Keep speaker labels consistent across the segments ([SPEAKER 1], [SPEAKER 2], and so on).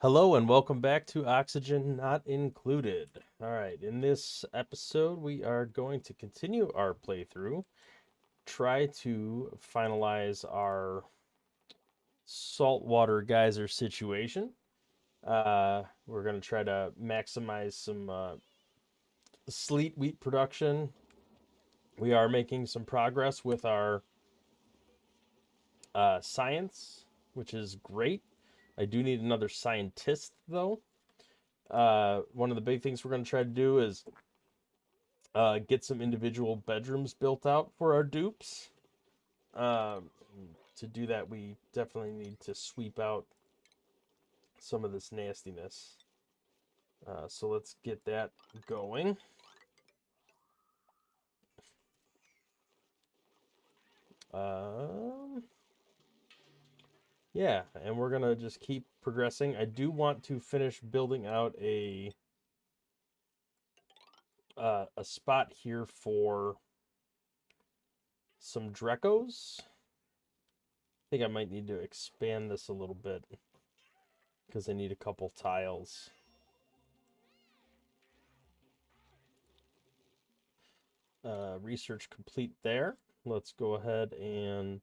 [SPEAKER 1] Hello and welcome back to Oxygen Not Included. All right, in this episode, we are going to continue our playthrough, try to finalize our saltwater geyser situation. We're going to try to maximize some sleet wheat production. We are making some progress with our science, which is great. I do need another scientist, though. One of the big things we're going to try to do is get some individual bedrooms built out for our dupes. Um, to do that, we definitely need to sweep out some of this nastiness. So let's get that going. Um, yeah, and we're gonna just keep progressing. I do want to finish building out a spot here for some Dreckos. I think I might need to expand this a little bit because I need a couple tiles. Research complete there. Let's go ahead and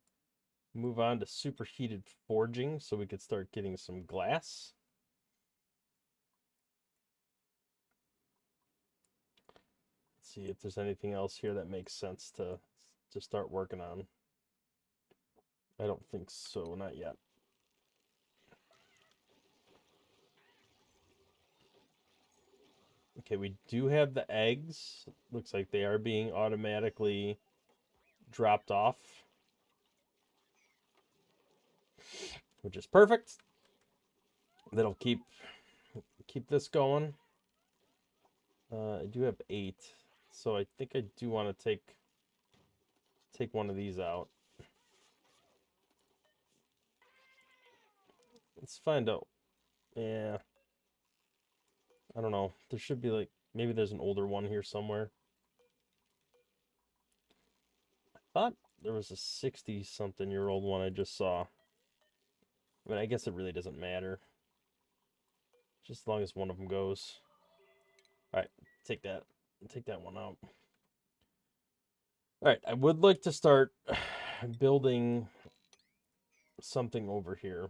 [SPEAKER 1] move on to superheated forging so we could start getting some glass. Let's see if there's anything else here that makes sense to start working on. I don't think so, not yet. Okay, we do have the eggs. Looks like they are being automatically dropped off, which is perfect. That'll keep this going. I do have 8, so I think I do want to take one of these out. Let's find out. Yeah, I don't know. There should be like maybe there's an older one here somewhere. I thought there was a 60-something-year-old one I just saw. I mean, I guess it really doesn't matter. Just as long as one of them goes. All right, take that. Take that one out. All right, I would like to start building something over here.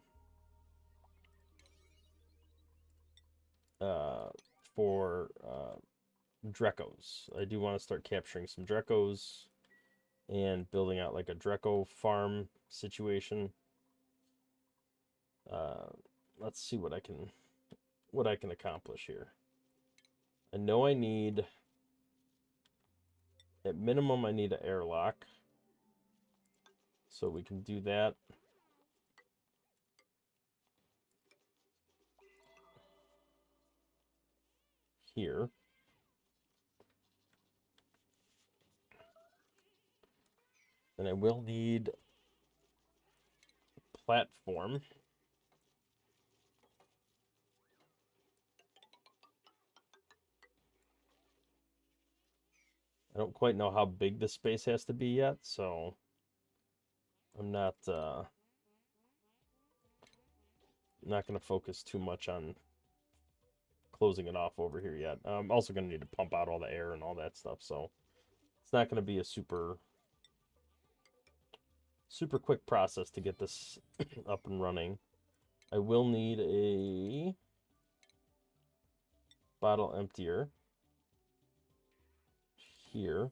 [SPEAKER 1] Uh, for Dreckos. I do want to start capturing some Dreckos and building out like a Drecko farm situation. Uh, let's see what I can accomplish here. I know I need at minimum I need an airlock. So we can do that. Here. And I will need platform. I don't quite know how big the space has to be yet, so I'm not going to focus too much on closing it off over here yet. I'm also going to need to pump out all the air and all that stuff, so it's not going to be a super quick process to get this up and running. I will need a bottle emptier here.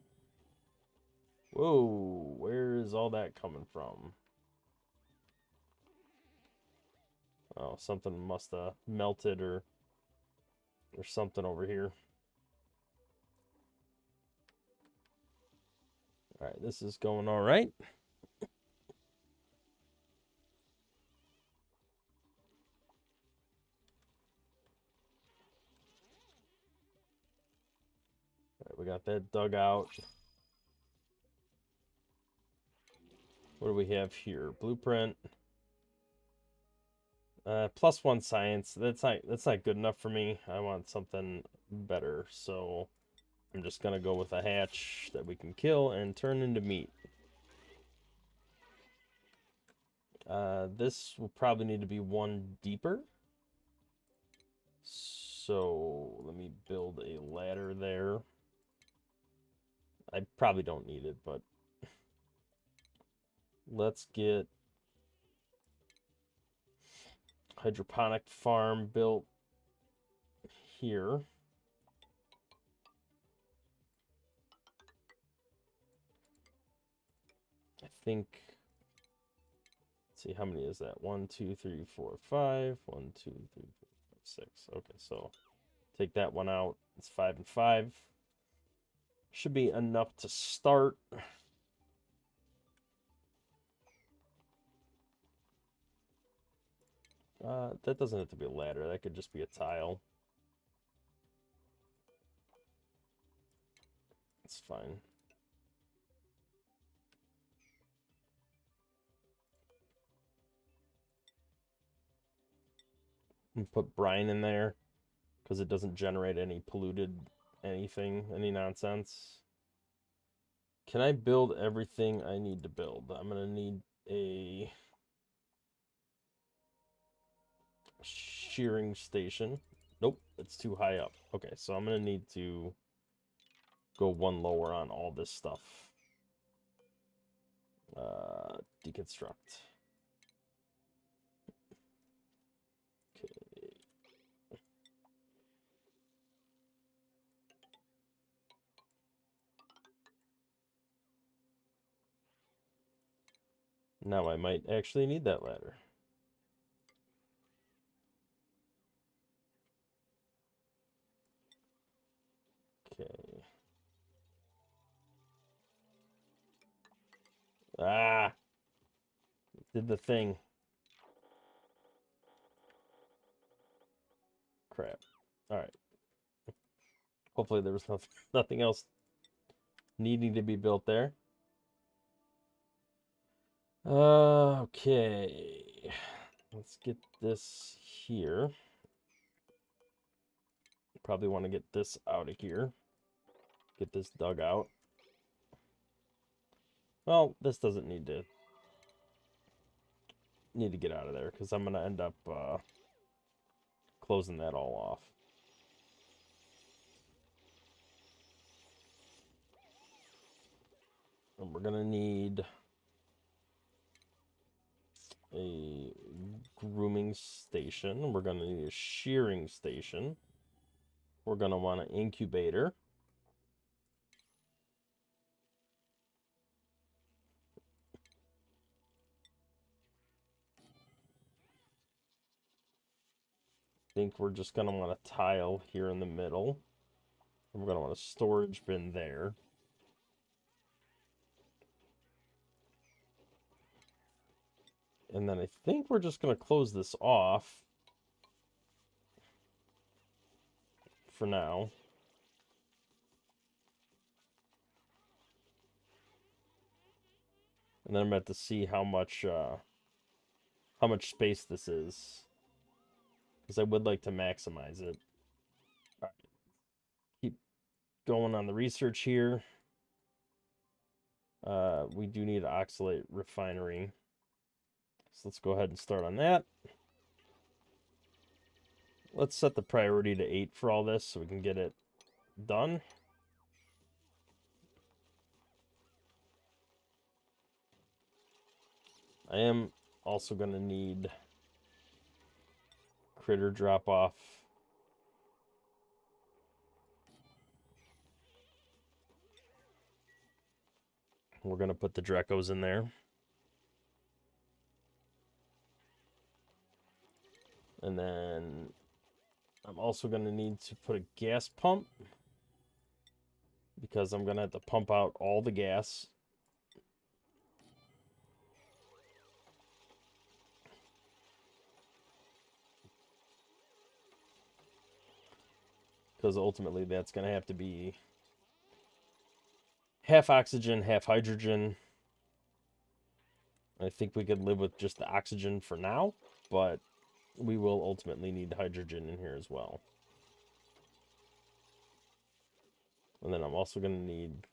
[SPEAKER 1] Whoa, where is all that coming from? Oh, something must have melted or something over here. All right, this is going all right. All right, we got that dug out. What do we have here? Blueprint. +1 science. That's not good enough for me. I want something better. So I'm just gonna go with a hatch that we can kill and turn into meat. This will probably need to be one deeper. So let me build a ladder there. I probably don't need it, but let's get hydroponic farm built here. I think, let's see, how many is that? 1, 2, 3, 4, 5. 1, 2, 3, 4, 5, 6. Okay, so take that one out. It's 5 and 5. Should be enough to start. That doesn't have to be a ladder. That could just be a tile. It's fine. And put brine in there because it doesn't generate any polluted anything, any nonsense. Can I build everything I need to build? I'm going to need a shearing station. Nope, it's too high up. Okay, so I'm going to need to go one lower on all this stuff. Deconstruct. Okay. Now I might actually need that ladder. Okay. Ah! Did the thing. Crap. Alright. Hopefully there was nothing else needing to be built there. Okay. Let's get this here. Probably want to get this out of here. Get this dug out. Well, this doesn't need to get out of there because I'm going to end up closing that all off. And we're going to need a grooming station. We're going to need a shearing station. We're going to want an incubator. I think we're just going to want a tile here in the middle. And we're going to want a storage bin there. And then I think we're just going to close this off for now. And then I'm going to have to see how much space this is, because I would like to maximize it. All right. Keep going on the research here. We do need an oxalate refinery. So let's go ahead and start on that. Let's set the priority to 8 for all this so we can get it done. I am also going to need critter drop off. We're going to put the Dreckos in there. And then I'm also going to need to put a gas pump, because I'm going to have to pump out all the gas. Because ultimately that's going to have to be half oxygen, half hydrogen. I think we could live with just the oxygen for now, but we will ultimately need hydrogen in here as well. And then I'm also going to need...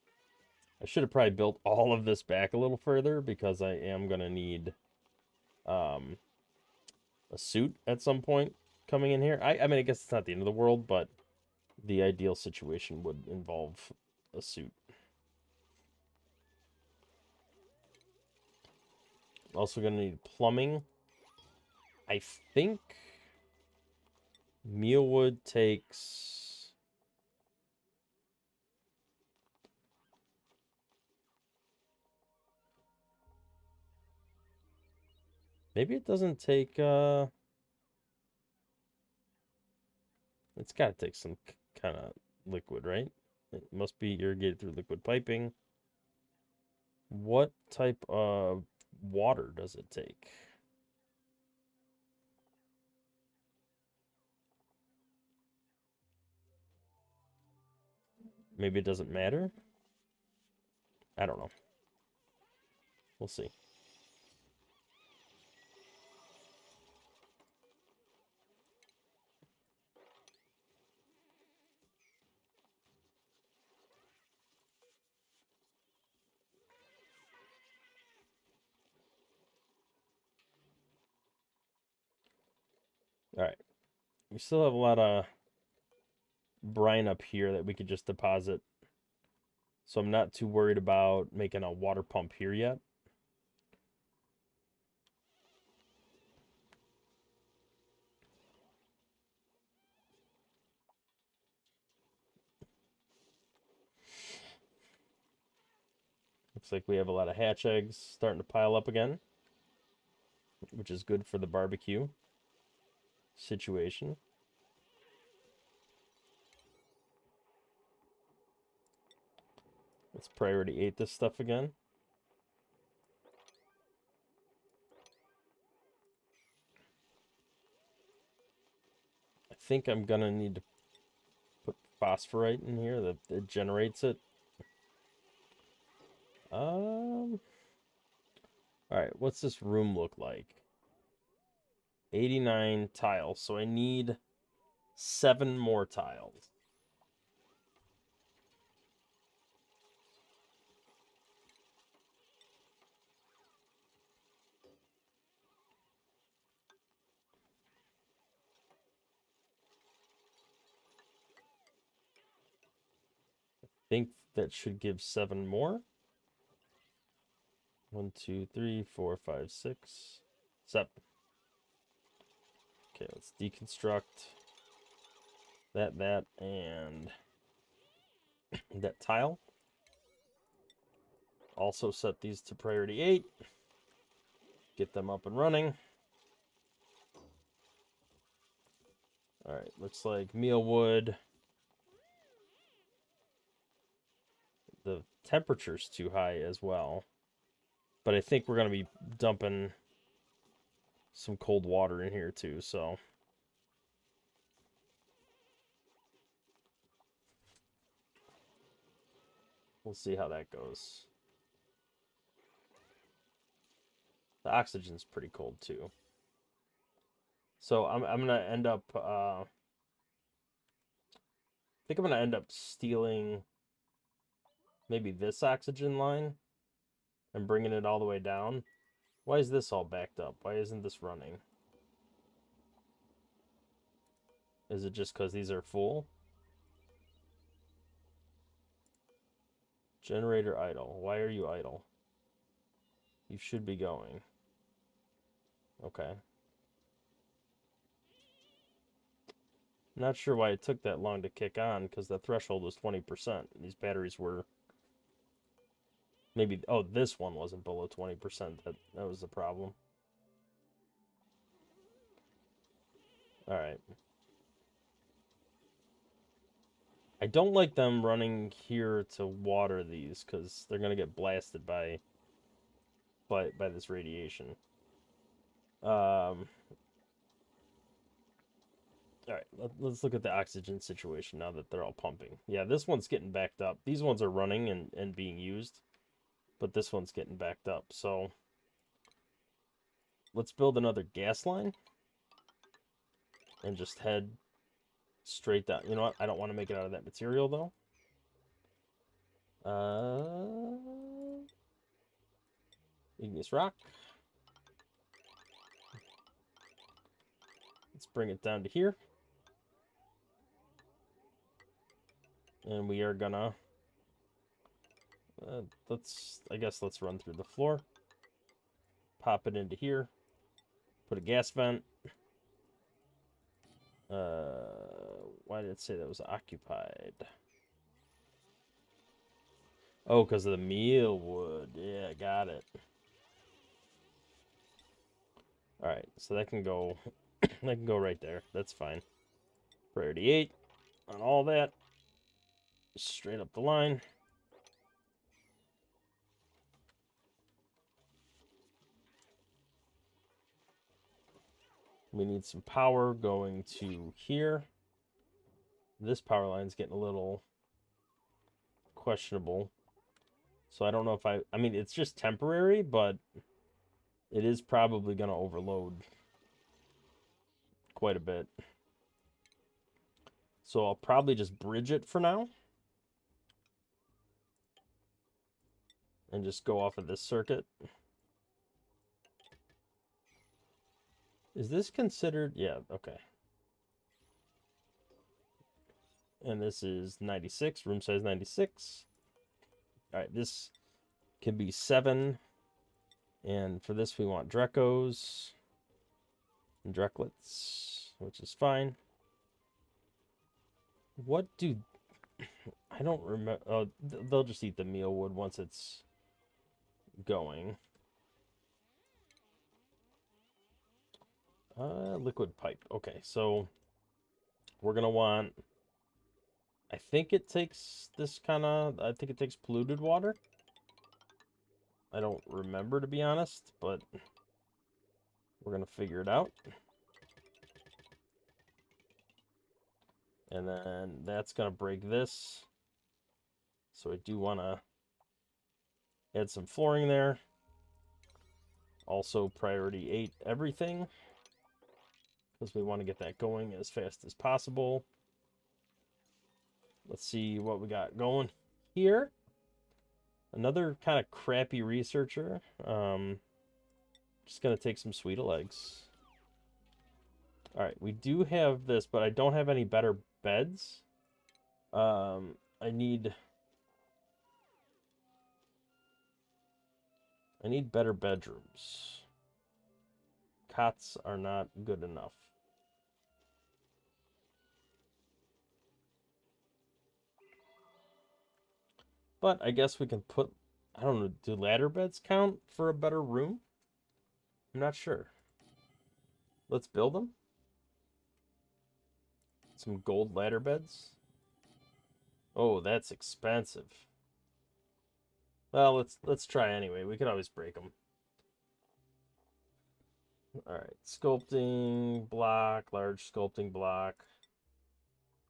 [SPEAKER 1] I should have probably built all of this back a little further, because I am going to need a suit at some point, coming in here. I mean, I guess it's not the end of the world, but the ideal situation would involve a suit. Also going to need plumbing. I think mealwood takes... Maybe it doesn't take... It's got to take some kind of liquid, right? It must be irrigated through liquid piping. What type of water does it take? Maybe it doesn't matter? I don't know. We'll see. All right. We still have a lot of brine up here that we could just deposit. So I'm not too worried about making a water pump here yet. Looks like we have a lot of hatch eggs starting to pile up again, which is good for the barbecue situation. Let's priority 8 this stuff again. I think I'm gonna need to put phosphorite in here that it generates it. All right, what's this room look like? 89 tiles, so I need 7 more tiles. I think that should give 7 more. 1, 2, 3, 4, 5, 6, 7. Okay, let's deconstruct that, and that tile. Also set these to priority 8. Get them up and running. Alright, looks like mealwood. The temperature's too high as well. But I think we're going to be dumping some cold water in here too, so... We'll see how that goes. The oxygen's pretty cold too. So I'm gonna end up I think I'm gonna end up stealing maybe this oxygen line and bringing it all the way down. Why is this all backed up? Why isn't this running? Is it just because these are full? Generator idle. Why are you idle? You should be going. Okay. Not sure why it took that long to kick on, because the threshold was 20%. These batteries were... Maybe... Oh, this one wasn't below 20%. That was the problem. Alright. I don't like them running here to water these, because they're going to get blasted by this radiation. Alright, let's look at the oxygen situation now that they're all pumping. Yeah, this one's getting backed up. These ones are running and being used, but this one's getting backed up. So let's build another gas line and just head straight down. You know what? I don't want to make it out of that material, though. Igneous rock. Let's bring it down to here. And we are gonna, I guess let's run through the floor. Pop it into here. Put a gas vent. Why did it say that was occupied? Oh, because of the meal wood. Yeah, got it. Alright, so that can go that can go right there. That's fine. Priority 8 on all that. Straight up the line. We need some power going to here. This power line's getting a little questionable. So I don't know if I mean, it's just temporary, but it is probably going to overload quite a bit. So I'll probably just bridge it for now. And just go off of this circuit. Is this considered? Yeah, okay. And this is 96, room size 96. All right, this can be 7. And for this, we want Dreckos and Drecklets, which is fine. What do... I don't remember... Oh, they'll just eat the meal wood once it's going. Liquid pipe. Okay, so we're going to want... I think it takes this kind of... I think it takes polluted water. I don't remember, to be honest, but we're going to figure it out. And then that's going to break this. So I do want to add some flooring there. Also priority 8 everything, because we want to get that going as fast as possible. Let's see what we got going here. Another kind of crappy researcher. Just going to take some sweet eggs. All right, we do have this, but I don't have any better beds. I need better bedrooms. Cots are not good enough. But I guess we can put, I don't know, do ladder beds count for a better room? I'm not sure. Let's build them. Some gold ladder beds. Oh, that's expensive. Well, let's try anyway. We could always break them. All right, sculpting block, large sculpting block.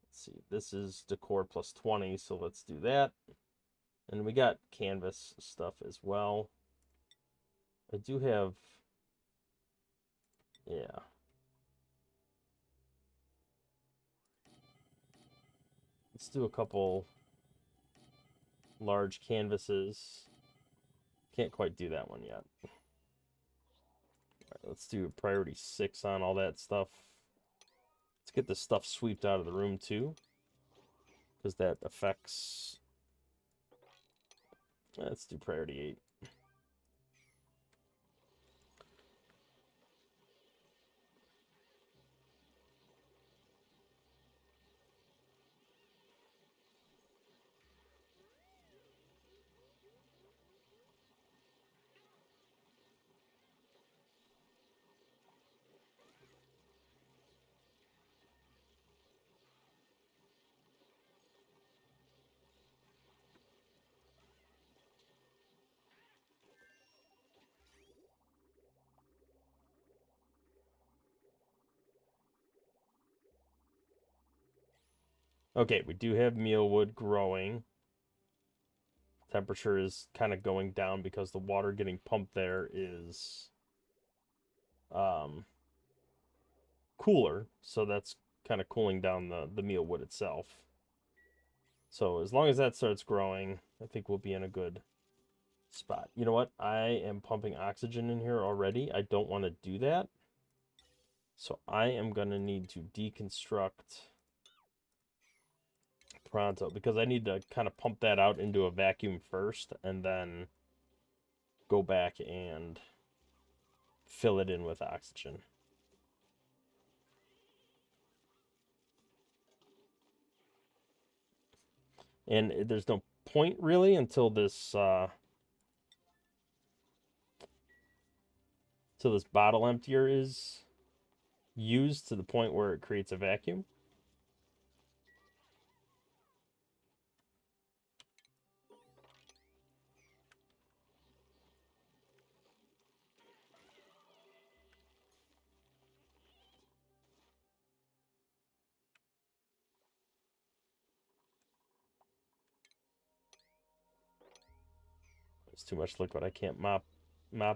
[SPEAKER 1] Let's see, this is decor plus 20, so let's do that. And we got canvas stuff as well. I do have, yeah. Let's do a couple large canvases. Can't quite do that one yet. All right, let's do priority 6 on all that stuff. Let's get the stuff swept out of the room too, because that affects... Let's do priority 8. Okay, we do have mealwood growing. Temperature is kind of going down because the water getting pumped there is cooler, so that's kind of cooling down the mealwood itself. So as long as that starts growing, I think we'll be in a good spot. You know what? I am pumping oxygen in here already. I don't want to do that. So I am going to need to deconstruct pronto because I need to kind of pump that out into a vacuum first and then go back and fill it in with oxygen. And there's no point really until this bottle emptier is used to the point where it creates a vacuum. There's too much liquid. I can't mop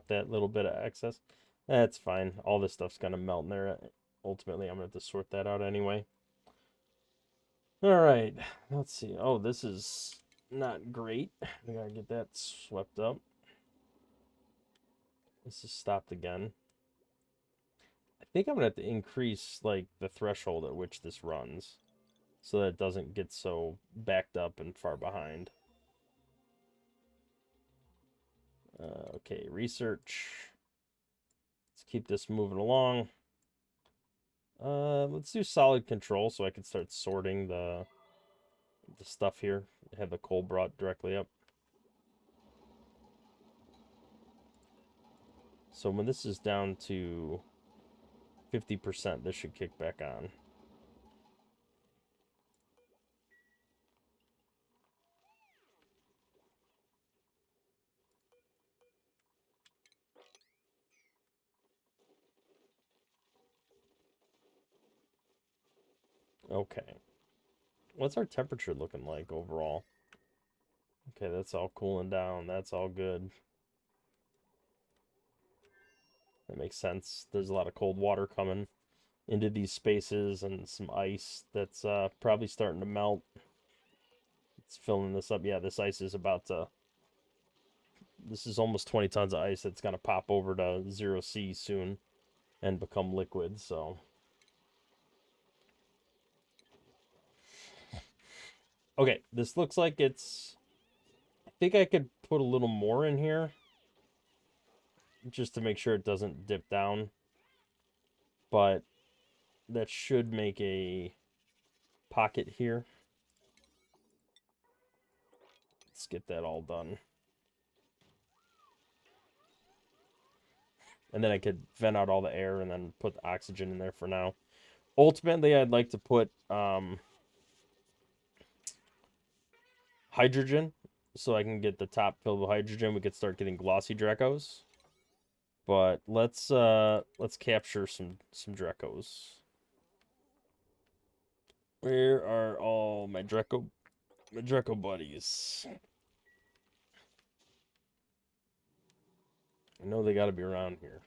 [SPEAKER 1] that little bit of excess. That's fine. All this stuff's gonna melt in there. Ultimately, I'm gonna have to sort that out anyway. All right, let's see. Oh, this is not great. We gotta get that swept up. This is stopped again. I think I'm gonna have to increase like the threshold at which this runs so that it doesn't get so backed up and far behind. Okay, research. Let's keep this moving along. Let's do solid control so I can start sorting the stuff here. Have the coal brought directly up. So when this is down to 50%, this should kick back on. Okay. What's our temperature looking like overall? Okay, that's all cooling down. That's all good. That makes sense. There's a lot of cold water coming into these spaces and some ice that's probably starting to melt. It's filling this up. Yeah, this ice is about to... This is almost 20 tons of ice that's going to pop over to 0C soon and become liquid, so... Okay, this looks like it's... I think I could put a little more in here just to make sure it doesn't dip down. But that should make a pocket here. Let's get that all done. And then I could vent out all the air and then put the oxygen in there for now. Ultimately, I'd like to put hydrogen so I can get the top filled with hydrogen. We could start getting glossy Dreckos. But let's capture some Dreckos. Where are all my Drecko buddies? I know they got to be around here.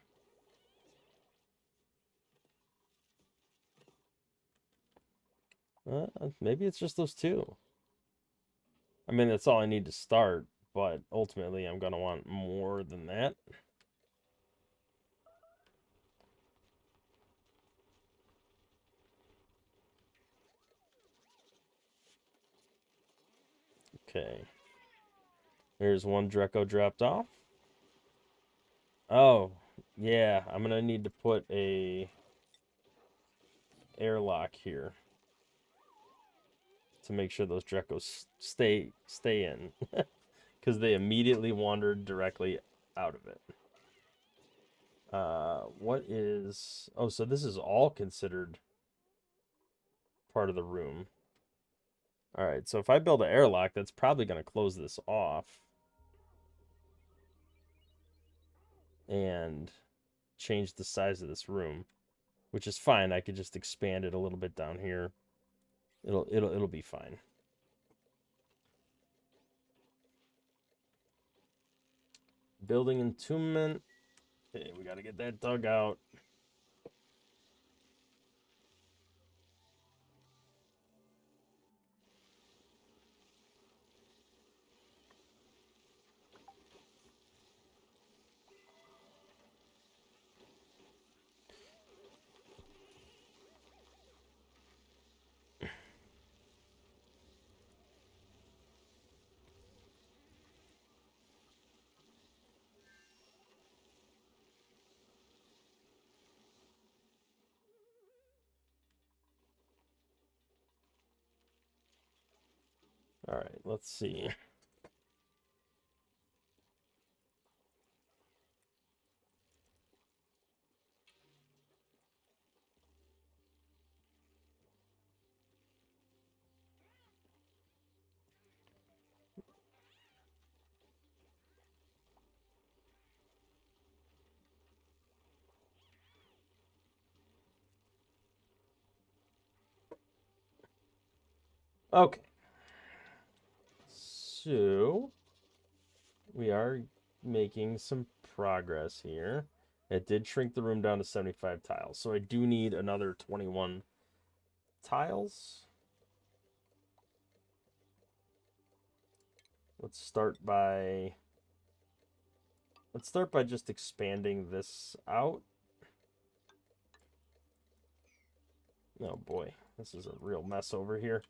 [SPEAKER 1] Maybe it's just those two. I mean, that's all I need to start, but ultimately I'm going to want more than that. Okay. There's one Drecko dropped off. Oh, yeah. I'm going to need to put a airlock here to make sure those Dreckos stay in. Because they immediately wandered directly out of it. What is... Oh, so this is all considered part of the room. Alright, so if I build an airlock, that's probably going to close this off. And change the size of this room. Which is fine. I could just expand it a little bit down here. It'll be fine. Building entombment. Okay, we got to get that dug out. All right, let's see. Okay. So we are making some progress here. It did shrink the room down to 75 tiles. So I do need another 21 tiles. Let's start by just expanding this out. Oh boy, this is a real mess over here.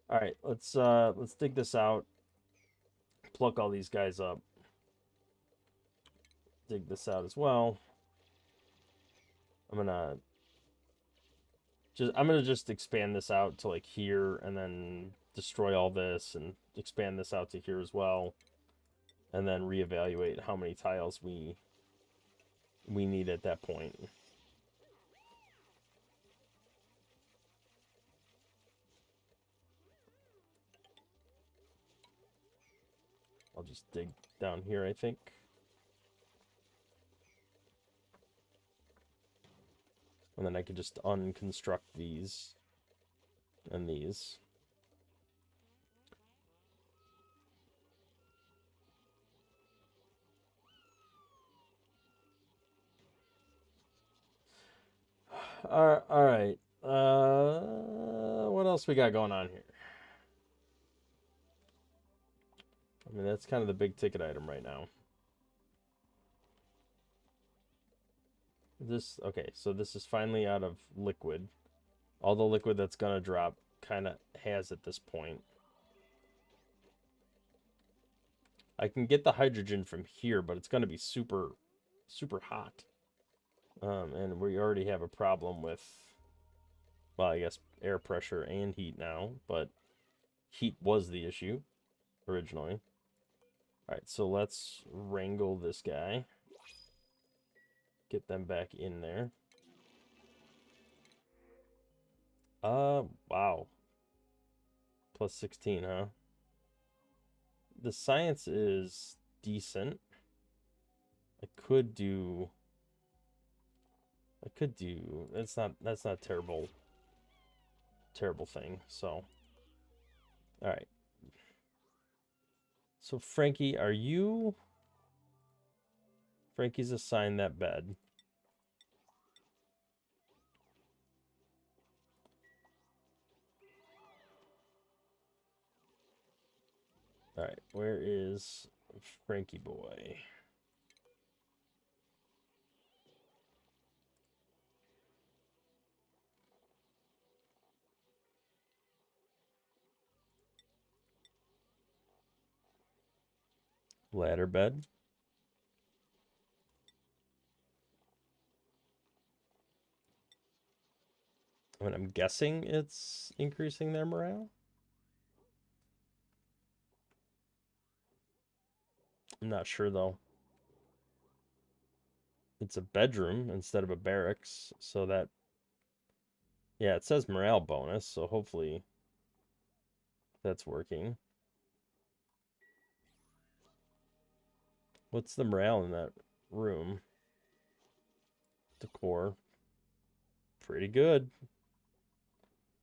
[SPEAKER 1] All right, let's dig this out. Pluck all these guys up. Dig this out as well. I'm gonna just expand this out to like here, and then destroy all this and expand this out to here as well, and then reevaluate how many tiles we need at that point. I'll just dig down here, I think. And then I could just unconstruct these and these. All right. What else we got going on here? I mean, that's kind of the big ticket item right now. Okay, so this is finally out of liquid. All the liquid that's gonna drop kind of has at this point. I can get the hydrogen from here, but it's gonna be super, super hot. And we already have a problem with, well, I guess air pressure and heat now, but heat was the issue originally. All right, so let's wrangle this guy. Get them back in there. Wow. Plus 16, huh? The science is decent. I could do that's not terrible thing. So all right. So Frankie's assigned that bed. All right, where is Frankie boy? Ladder bed. I mean, I'm guessing it's increasing their morale. I'm not sure though. It's a bedroom instead of a barracks, so that, yeah, it says morale bonus, so hopefully that's working. What's the morale in that room? Decor. Pretty good.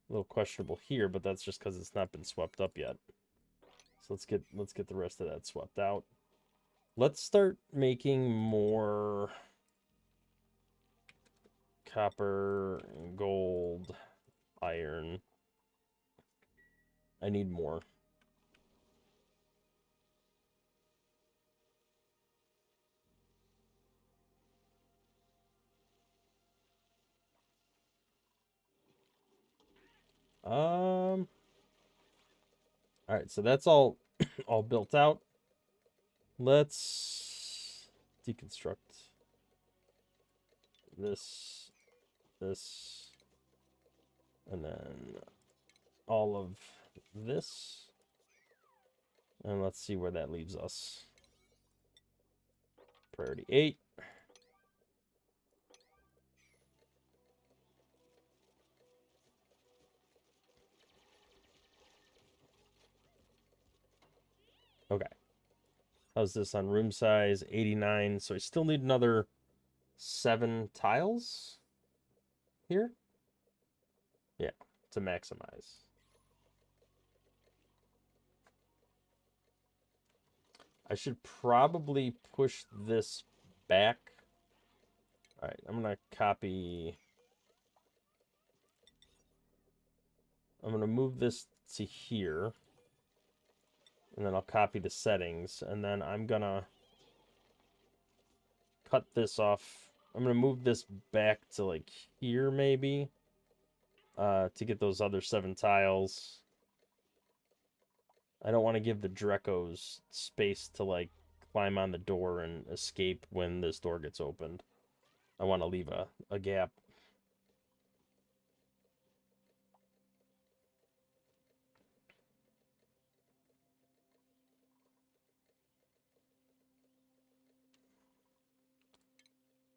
[SPEAKER 1] A little questionable here, but that's just because it's not been swept up yet. So let's get the rest of that swept out. Let's start making more copper, gold, iron. I need more. All right, so that's all all built out. Let's deconstruct this, and then all of this. And let's see where that leaves us. Priority 8. Okay. How's this on room size? 89. So I still need another 7 tiles here. Yeah, to maximize. I should probably push this back. All right, I'm going to copy. I'm going to move this to here. And then I'll copy the settings. And then I'm going to cut this off. I'm going to move this back to like here maybe. To get those other 7 tiles. I don't want to give the Dreckos space to like climb on the door and escape when this door gets opened. I want to leave a gap.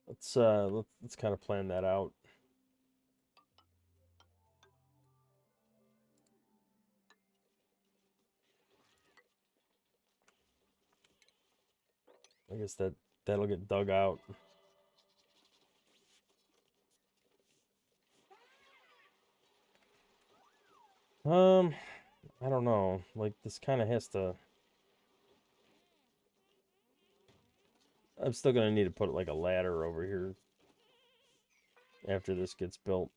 [SPEAKER 1] Let's kind of plan that out. I guess that'll get dug out. I don't know. Like this kind of has to. I'm still gonna need to put like a ladder over here after this gets built.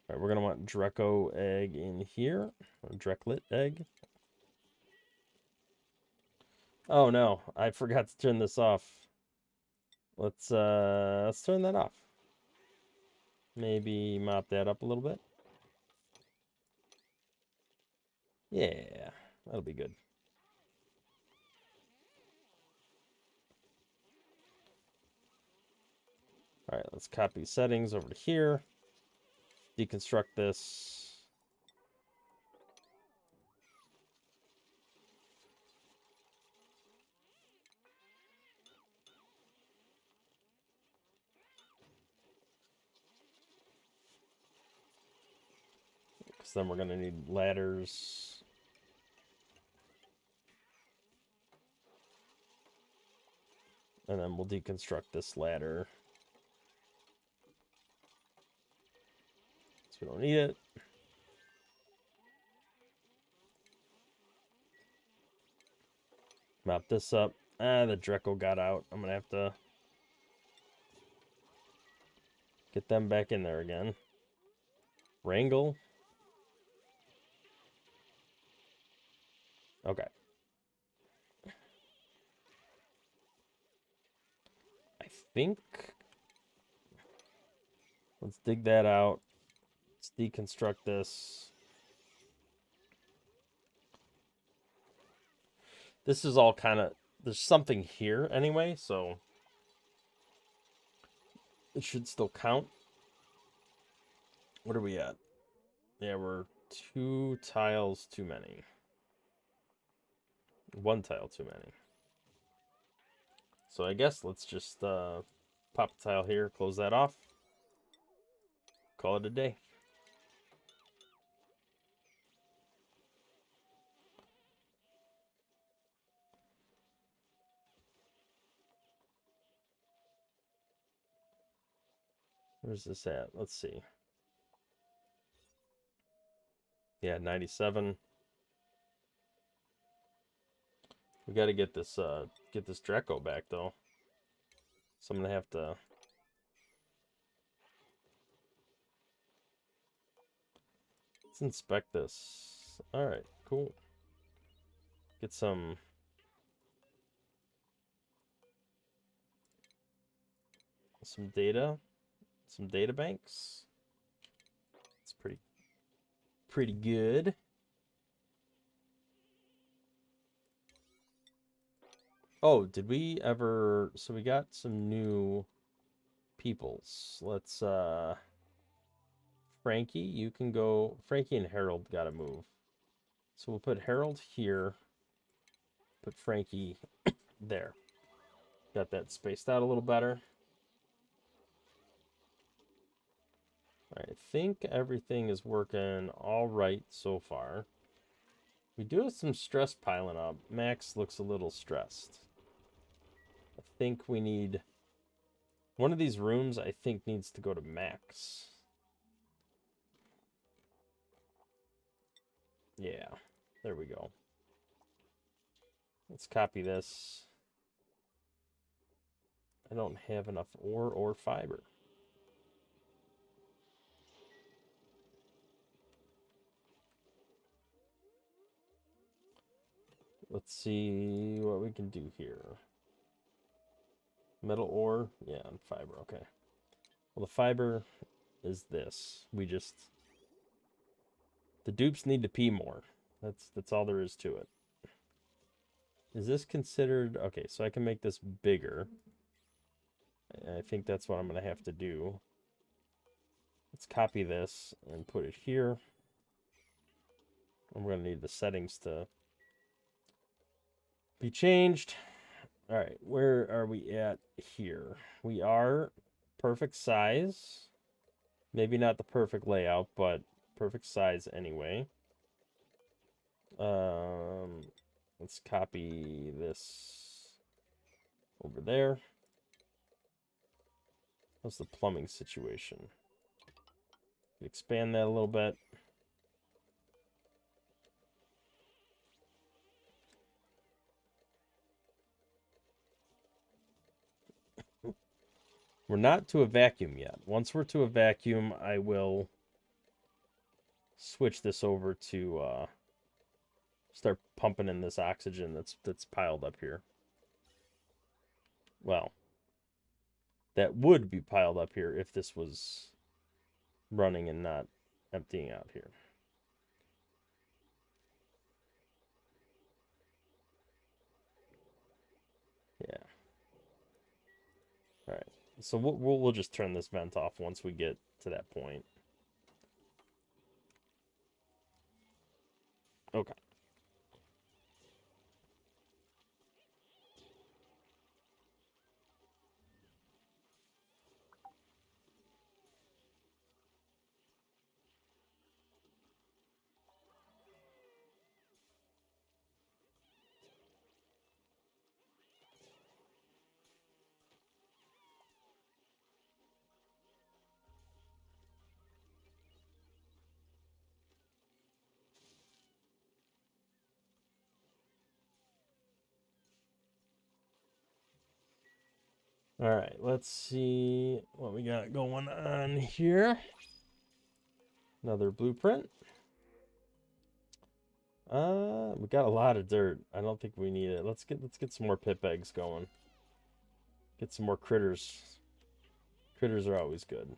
[SPEAKER 1] All right, we're gonna want Drecko egg in here, or Drecklet egg. Oh no, I forgot to turn this off. Let's turn that off. Maybe mop that up a little bit. Yeah, that'll be good. All right, let's copy settings over to here. Deconstruct this. Because then we're going to need ladders. And then we'll deconstruct this ladder. So we don't need it. Mop this up. The Drecko got out. I'm going to have to get them back in there again. Wrangle. Okay. I think. Let's dig that out. Let's deconstruct this. This is all kind of. There's something here anyway, so it should still count. What are we at? Yeah, we're 2 tiles too many. 1 tile too many. So I guess let's just pop a tile here, close that off, call it a day. Where's this at? Let's see. Yeah, 97. We got to get this Drecko back though. So I'm gonna have to. Let's inspect this. All right, cool. Get some. Some data. Some data banks. It's pretty good. Oh, did we ever... So we got some new peoples. Let's, Frankie, you can go... Frankie and Harold gotta move. So we'll put Harold here. Put Frankie there. Got that spaced out a little better. I think everything is working all right so far. We do have some stress piling up. Max looks a little stressed. I think we need... One of these rooms, I think, needs to go to Max. Yeah, there we go. Let's copy this. I don't have enough ore or fiber. Let's see what we can do here. Metal ore, yeah, and fiber, okay. Well, the fiber is this. We just... The dupes need to pee more. That's all there is to it. Is this considered... Okay, so I can make this bigger. I think that's what I'm going to have to do. Let's copy this and put it here. And we're going to need the settings to be changed. All right, where are we at here? We are perfect size. Maybe not the perfect layout, but perfect size anyway. Let's copy this over there. How's the plumbing situation? Expand that a little bit. We're not to a vacuum yet. Once we're to a vacuum, I will switch this over to start pumping in this oxygen that's piled up here. Well, that would be piled up here if this was running and not emptying out here. Yeah. All right. So we'll just turn this vent off once we get to that point. Okay. All right, let's see what we got going on here. Another blueprint. We got a lot of dirt. I don't think we need it. Let's get some more pip eggs going. Get some more critters. Critters are always good.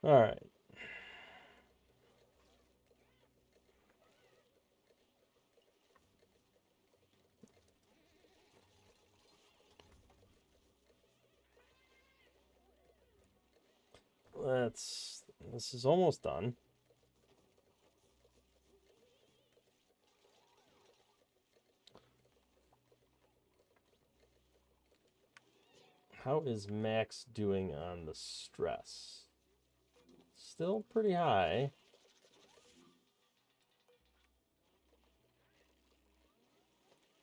[SPEAKER 1] All right. This is almost done. How is Max doing on the stress? Still pretty high.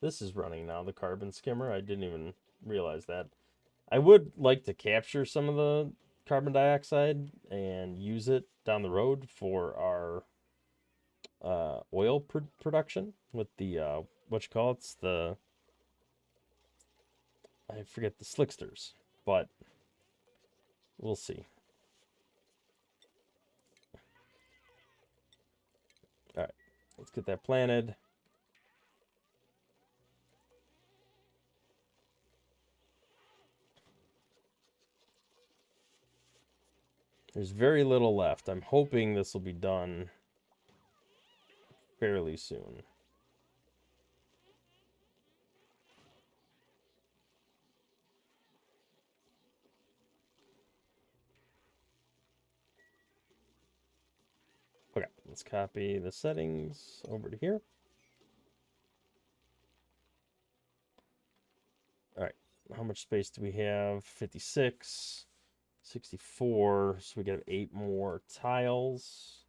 [SPEAKER 1] This is running now, the carbon skimmer. I didn't even realize that. I would like to capture some of the carbon dioxide and use it down the road for our oil production with the what you call it's the I forget the slicksters, but we'll see. All right, let's get that planted. There's very little left. I'm hoping this will be done fairly soon. Let's copy the settings over to here. All right, how much space do we have? 56, 64, so we got 8 more tiles.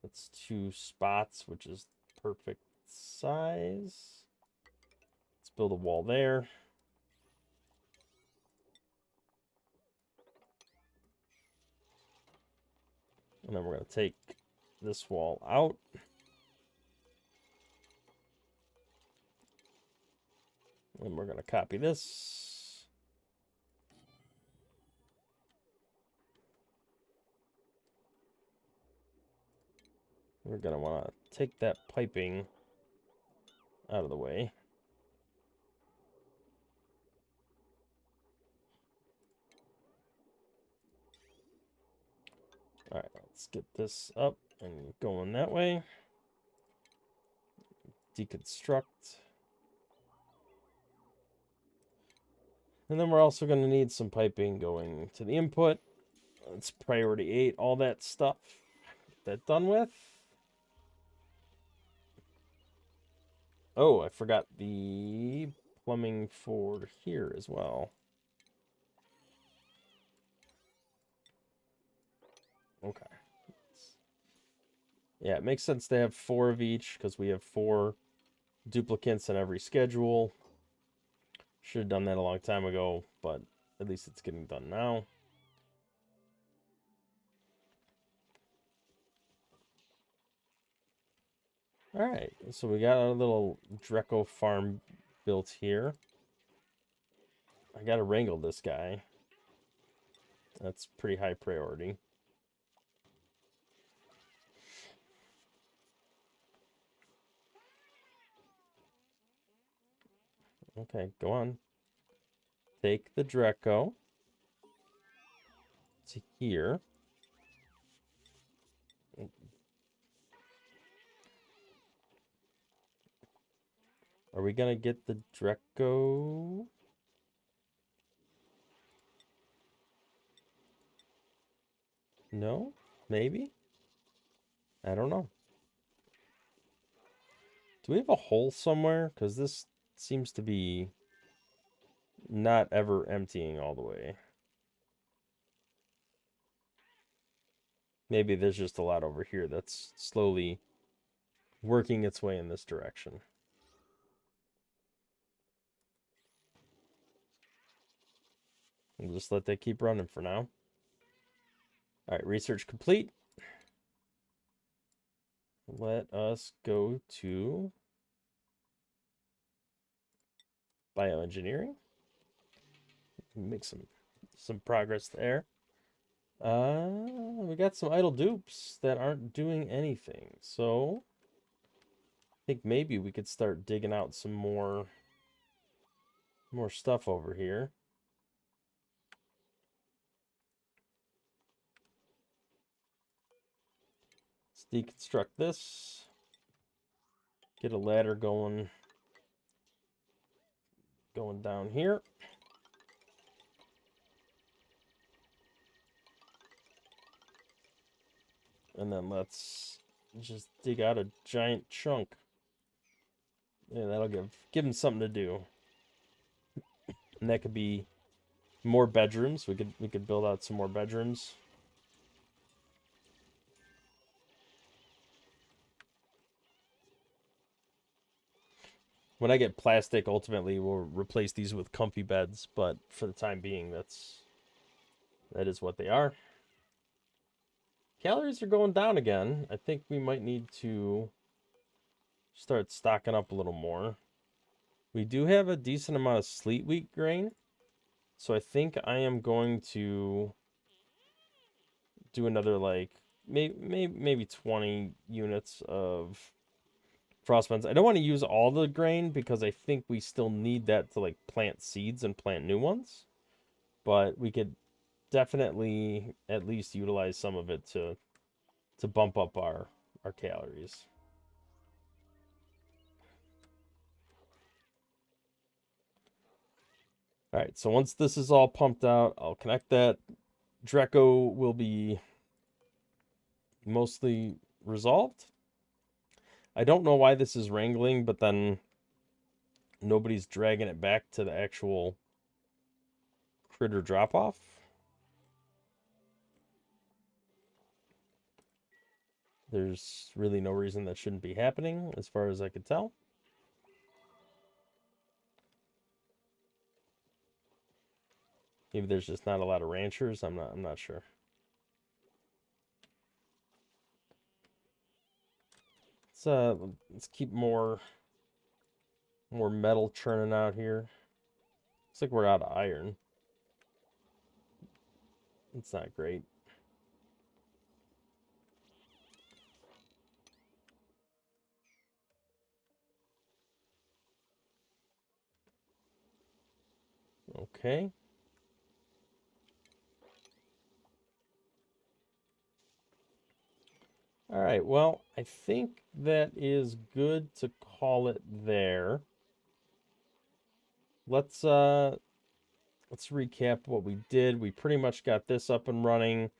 [SPEAKER 1] That's 2 spots, which is perfect size. Let's build a wall there. And then we're going to take this wall out. And we're going to copy this. We're going to want to take that piping out of the way. All right, let's get this up and going that way. Deconstruct. And then we're also going to need some piping going to the input. Let's priority 8 all that stuff. Get that done with. Oh, I forgot the plumbing for here as well. Okay. Yeah, it makes sense to have 4 of each because we have 4 duplicants in every schedule. Should have done that a long time ago, but at least it's getting done now. All right, so we got a little Dreckos farm built here. I got to wrangle this guy. That's pretty high priority. Okay, go on. Take the Dreckos to here. Are we gonna get the Dreckos? No? Maybe? I don't know. Do we have a hole somewhere? Because this seems to be not ever emptying all the way. Maybe there's just a lot over here that's slowly working its way in this direction. We'll just let that keep running for now. All right, research complete. Let us go to bioengineering. Make some progress there. We got some idle dupes that aren't doing anything. So I think maybe we could start digging out some more stuff over here. Let's deconstruct this. Get a ladder going down here. And then let's just dig out a giant chunk. Yeah, that'll give him something to do. And that could be more bedrooms. We could build out some more bedrooms. When I get plastic, ultimately we'll replace these with comfy beds, but for the time being, that is what they are. Calories are going down again. I think we might need to start stocking up a little more. We do have a decent amount of sleet wheat grain, so I think I am going to do another like maybe 20 units of frostbuns. I don't want to use all the grain because I think we still need that to like plant seeds and plant new ones, but we could definitely at least utilize some of it to bump up our calories. All right, so once this is all pumped out, I'll connect that. Dreckos will be mostly resolved. I don't know why this is wrangling, but then nobody's dragging it back to the actual critter drop-off. There's really no reason that shouldn't be happening, as far as I could tell. Maybe there's just not a lot of ranchers. I'm not sure. Let's keep more metal churning out here. Looks like we're out of iron. It's not great. Okay. All right, well, I think that is good to call it there. Let's recap what we did. We pretty much got this up and running.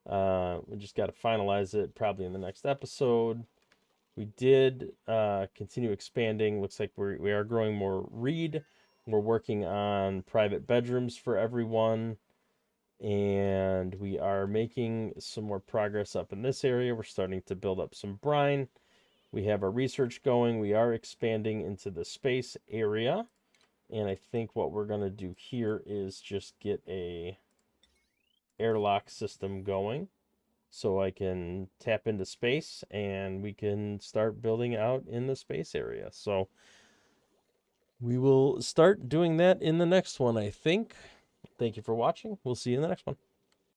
[SPEAKER 1] We just got to finalize it probably in the next episode. We did continue expanding. Looks like we are growing more reed. We're working on private bedrooms for everyone. And we are making some more progress up in this area. We're starting to build up some brine. We have our research going. We are expanding into the space area. And I think what we're going to do here is just get a airlock system going so I can tap into space and we can start building out in the space area. So we will start doing that in the next one, I think. Thank you for watching. We'll see you in the next one.